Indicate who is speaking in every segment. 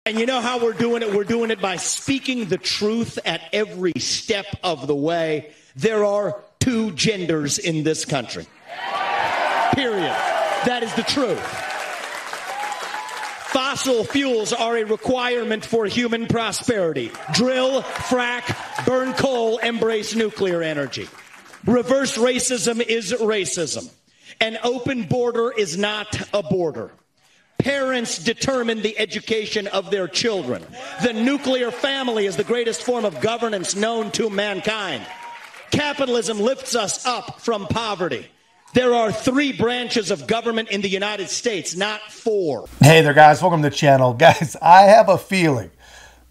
Speaker 1: And you know how we're doing it? We're doing it by speaking the truth at every step of the way. There are two genders in this country. Period. That is the truth. Fossil fuels are a requirement for human prosperity. Drill, frack, burn coal, embrace nuclear energy. Reverse racism is racism. An open border is not a border. Parents determine the education of their children. The nuclear family is the greatest form of governance known to mankind. Capitalism lifts us up from poverty. There are 3 branches of government in the United States, not 4.
Speaker 2: Hey there, guys. Welcome to the channel. Guys, I have a feeling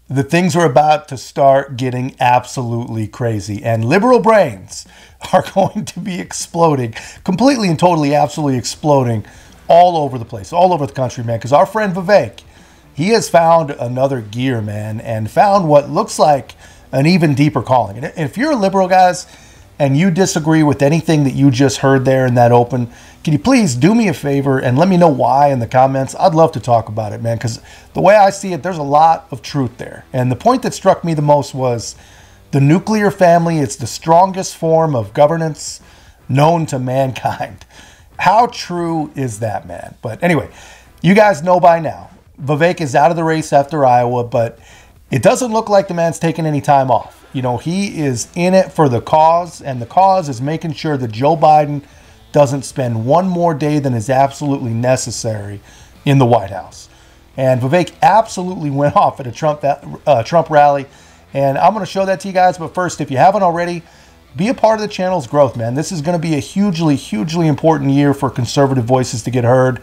Speaker 2: that things are about to start getting absolutely crazy, and liberal brains are going to be exploding, completely and totally, absolutely exploding all over the place, all over the country, man. Because our friend Vivek, he has found another gear, man, and found what looks like an even deeper calling. And if you're a liberal, guys, and you disagree with anything that you just heard there in that open, can you please do me a favor and let me know why in the comments? I'd love to talk about it, man, because the way I see it, there's a lot of truth there. And the point that struck me the most was the nuclear family is the strongest form of governance known to mankind. How true is that, man? But anyway, you guys know by now, Vivek is out of the race after Iowa, but it doesn't look like the man's taking any time off. You know, he is in it for the cause, and the cause is making sure that Joe Biden doesn't spend one more day than is absolutely necessary in the White House. And Vivek absolutely went off at a Trump rally, and I'm going to show that to you guys. But first, if you haven't already, be a part of the channel's growth, man. This is going to be a hugely, hugely important year for conservative voices to get heard.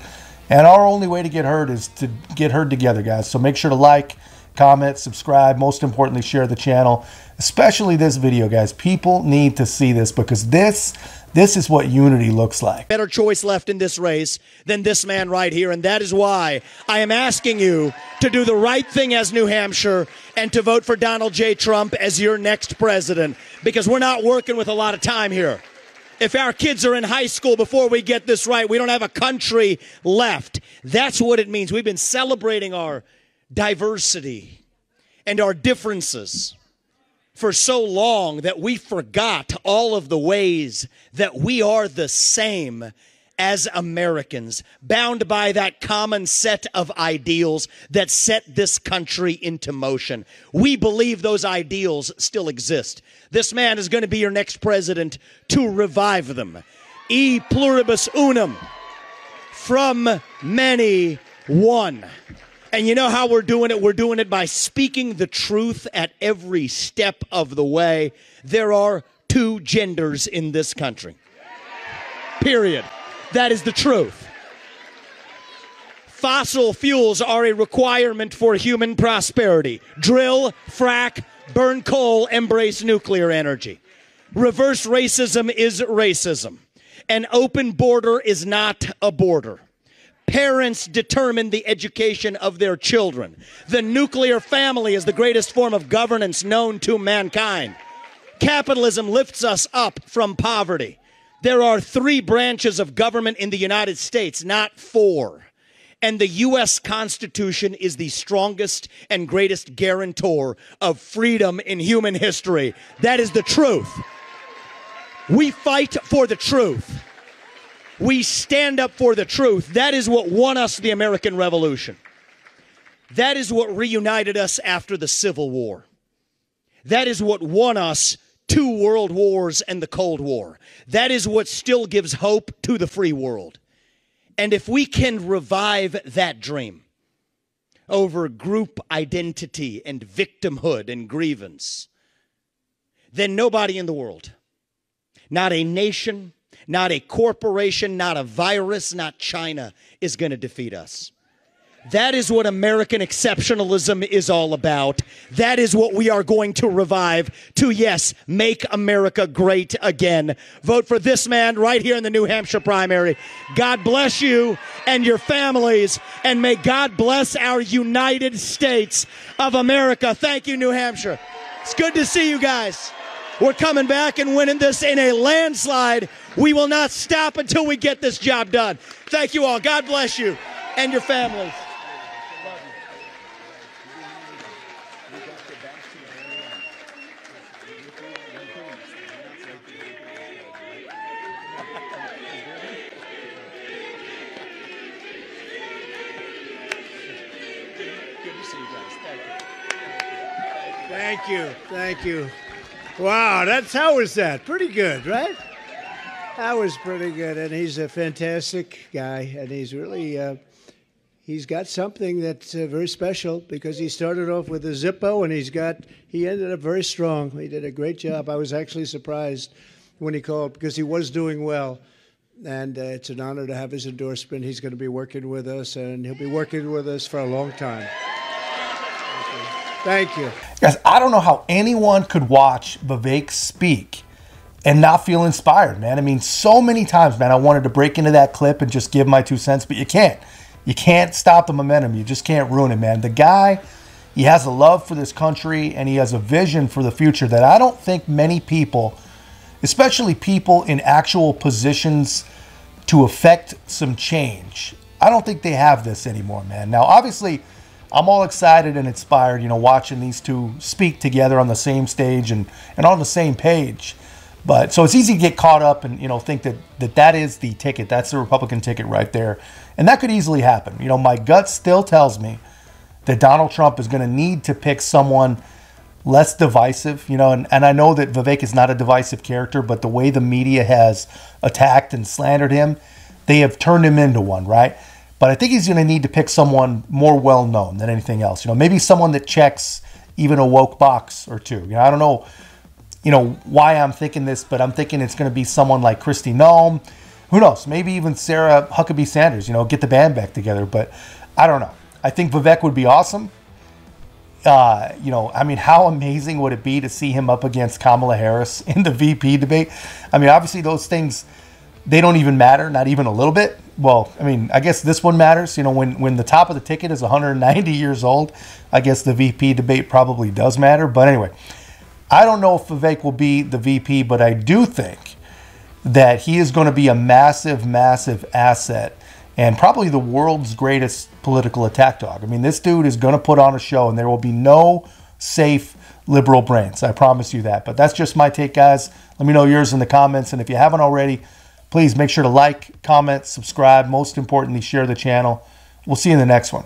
Speaker 2: And our only way to get heard is to get heard together, guys. So make sure to like, comment, subscribe, most importantly, share the channel, especially this video, guys. People need to see this because this is what unity looks like.
Speaker 1: Better choice left in this race than this man right here, and that is why I am asking you to do the right thing as New Hampshire and to vote for Donald J. Trump as your next president, because we're not working with a lot of time here. If our kids are in high school before we get this right, we don't have a country left. That's what it means. We've been celebrating our diversity and our differences for so long that we forgot all of the ways that we are the same as Americans, bound by that common set of ideals that set this country into motion. We believe those ideals still exist. This man is going to be your next president to revive them. E pluribus unum, from many, one. And you know how we're doing it? We're doing it by speaking the truth at every step of the way. There are 2 genders in this country. Period. That is the truth. Fossil fuels are a requirement for human prosperity. Drill, frack, burn coal, embrace nuclear energy. Reverse racism is racism. An open border is not a border. Parents determine the education of their children. The nuclear family is the greatest form of governance known to mankind. Capitalism lifts us up from poverty. There are 3 branches of government in the United States, not 4. And the U.S. Constitution is the strongest and greatest guarantor of freedom in human history. That is the truth. We fight for the truth. We stand up for the truth. That is what won us the American Revolution. That is what reunited us after the Civil War. That is what won us 2 world wars and the Cold War. That is what still gives hope to the free world. And if we can revive that dream over group identity and victimhood and grievance, then nobody in the world, not a nation, not a corporation, not a virus, not China, is going to defeat us. That is what American exceptionalism is all about. That is what we are going to revive to, yes, make America great again. Vote for this man right here in the New Hampshire primary. God bless you and your families, and may God bless our United States of America. Thank you, New Hampshire. It's good to see you guys. We're coming back and winning this in a landslide. We will not stop until we get this job done. Thank you all. God bless you and your families.
Speaker 3: Thank you. Thank you. Wow, how was that? Pretty good, right? That was pretty good. And he's a fantastic guy. And he's really, he's got something that's very special because he started off with a Zippo and he ended up very strong. He did a great job. I was actually surprised when he called because he was doing well. And it's an honor to have his endorsement. He's going to be working with us, and he'll be working with us for a long time. Thank you.
Speaker 2: Guys, I don't know how anyone could watch Vivek speak and not feel inspired, man. I mean, so many times, man, I wanted to break into that clip and just give my 2 cents, but you can't. You can't stop the momentum. You just can't ruin it, man. The guy, he has a love for this country, and he has a vision for the future that I don't think many people, especially people in actual positions to affect some change, I don't think they have this anymore, man. Now, obviously, I'm all excited and inspired, watching these two speak together on the same stage and on the same page. But so it's easy to get caught up and, think that is the ticket. That's the Republican ticket right there. And that could easily happen. My gut still tells me that Donald Trump is going to need to pick someone less divisive, and I know that Vivek is not a divisive character, but the way the media has attacked and slandered him, they have turned him into one, right? But I think he's going to need to pick someone more well-known than anything else. Maybe someone that checks even a woke box or two. I don't know, why I'm thinking this, but I'm thinking it's going to be someone like Kristi Noem. Who knows? Maybe even Sarah Huckabee Sanders, get the band back together. But I don't know. I think Vivek would be awesome. How amazing would it be to see him up against Kamala Harris in the VP debate? Obviously those things, they don't even matter, not even a little bit. Well, I guess this one matters. When the top of the ticket is 190 years old, I guess the VP debate probably does matter. But anyway, I don't know if Vivek will be the VP, but I do think that he is going to be a massive, massive asset and probably the world's greatest political attack dog. This dude is going to put on a show, and there will be no safe liberal brains. I promise you that. But that's just my take, guys. Let me know yours in the comments. And if you haven't already, please make sure to like, comment, subscribe. Most importantly, share the channel. We'll see you in the next one.